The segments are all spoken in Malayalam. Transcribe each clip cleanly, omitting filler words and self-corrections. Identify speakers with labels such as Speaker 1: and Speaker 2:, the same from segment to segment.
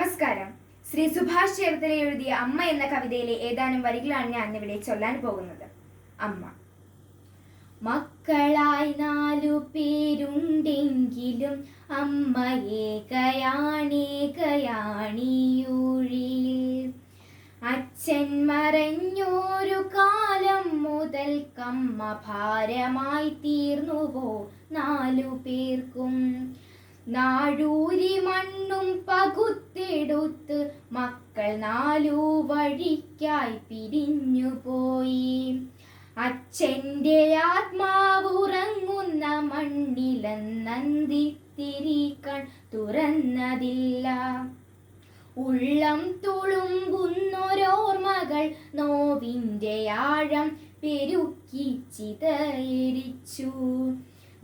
Speaker 1: നമസ്കാരം. ശ്രീ സുഭാഷ് ചേർത്തല എഴുതിയ അമ്മ എന്ന കവിതയിലെ ഏതാനും വരികളാണ് ഞാൻ ഇവിടെ ചൊല്ലാൻ പോകുന്നത്. അമ്മ. മക്കളായി 4 പേരുണ്ടെങ്കിലും അമ്മ ഏകയാണേകയാണിയൂഴിയിൽ. അച്ഛൻ മറഞ്ഞൊരു കാലം മുതൽക്കമ്മ ഭാരമായി തീർന്നുവോ 4 പേർക്കും. നാഴൂരി മണ്ണും പകുത്തെടുത്ത് മക്കൾ 4 വഴിക്കായി പിരിഞ്ഞുപോയി. അച്ഛൻ്റെ ആത്മാവുറങ്ങുന്ന മണ്ണിലെന്നന്തിത്തിരി കൺ തുറന്നതില്ല. ഉള്ളം തുളുമ്പുന്നൊരോർമ്മകൾ നോവിൻ്റെ ആഴം പെരുക്കി ചിതയരിച്ചു.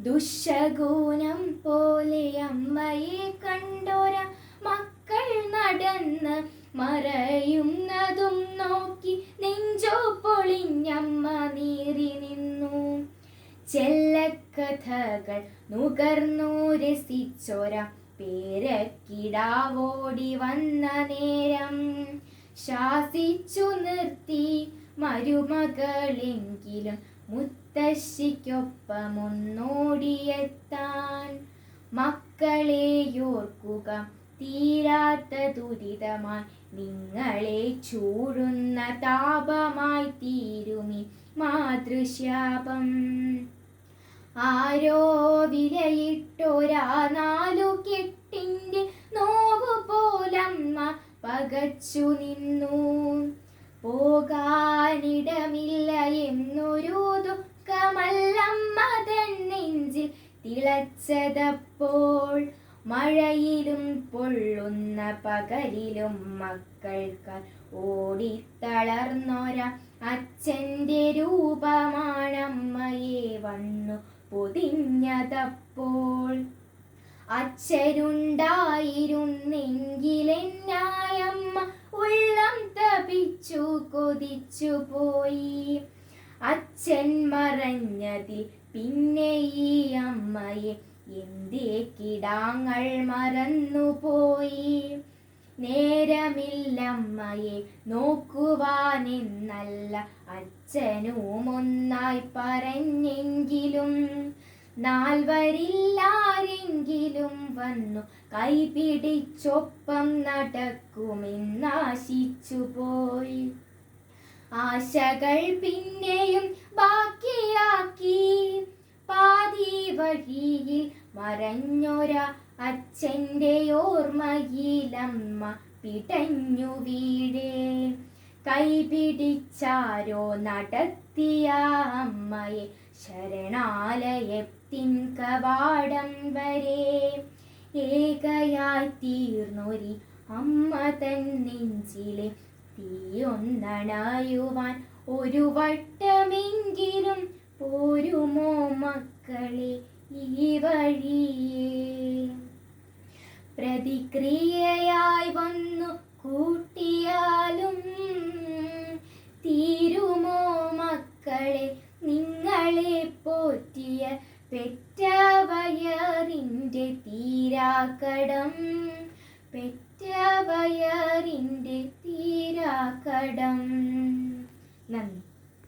Speaker 1: ദുശകുനം പോലെ അമ്മയെ കണ്ടോര മക്കൾ നടന്ന് മറയുന്നതും നോക്കി നെഞ്ചോ പൊളിഞ്ഞമ്മ നീറി നിന്നു. ചെല്ലക്കഥകൾ നുകർന്നു രസിച്ചൊര പേരക്കിടാവോടി വന്ന നേരം ശാസിച്ചു നിർത്തി മരുമകളെങ്കിലും മുത്തശ്ശിക്കൊപ്പമൊന്നോടിയെത്താൻ. മക്കളെയോർക്കുക തീരാത്ത ദുരിതമായി നിങ്ങളെ ചൂടുന്ന താപമായി തീരുമി മാതൃശാപം. ആരോ വിലയിട്ടൊരാ 4 കെട്ടിൻ്റെ നോവു പോലമ്മ പകച്ചു നിന്നു. പോകാനിടമില്ല എന്നൊരു ദുഃഖമല്ലമ്മ തൻ നെഞ്ചിൽ തിളച്ചതപ്പോൾ. മഴയിലും പൊള്ളുന്ന പകലിലും മക്കൾക്ക് ഓടിത്തളർന്നൊര അച്ഛൻ്റെ രൂപമാണമ്മയെ വന്നു പൊതിഞ്ഞതപ്പോൾ. അച്ഛനുണ്ടായിരുന്നെങ്കിലെന്നായമ്മ ഉള്ളം തപിച്ചു കൊതിച്ചു പോയി. അച്ഛൻ മറഞ്ഞതിൽ പിന്നെ ഈ അമ്മയെ എന്തേ കിടാങ്ങൾ മറന്നുപോയി. നേരമില്ലമ്മയെ നോക്കുവാനെന്നല്ല അച്ഛനും ഒന്നായി പറഞ്ഞെങ്കിലും 4 വന്നു കൈപിടിച്ചൊപ്പം നടക്കുമെന്നാശിച്ചുപോയി. ആശകൾ പിന്നെയും ബാക്കിയാക്കി പാതി വഴിയിൽ മറഞ്ഞൊര അച്ഛൻ്റെ ഓർമ്മയിലമ്മ പിടഞ്ഞു വീഴേ. കൈപിടിച്ചാരോ നടത്തിയ അമ്മയെ ശരണാലയത്തിൻ കവാടം വരെ. ഏകയായി തീർന്നൊരി അമ്മ തൻ നെഞ്ചിലെ തീയൊന്നണയുവാൻ ഒരു വട്ടമെങ്കിലും പോരുമോ മക്കളെ ഈ വഴിയേ. പ്രതിക്രിയയായി വന്നു കൂട്ടിയാലും തീരുമോ മക്കളെ നിങ്ങളെ പോറ്റിയ പെറ്റ വയറിൻ്റെ തീരാക്കടം. പെറ്റ വയറിൻ്റെ തീരാക്കടം. നന്ദി.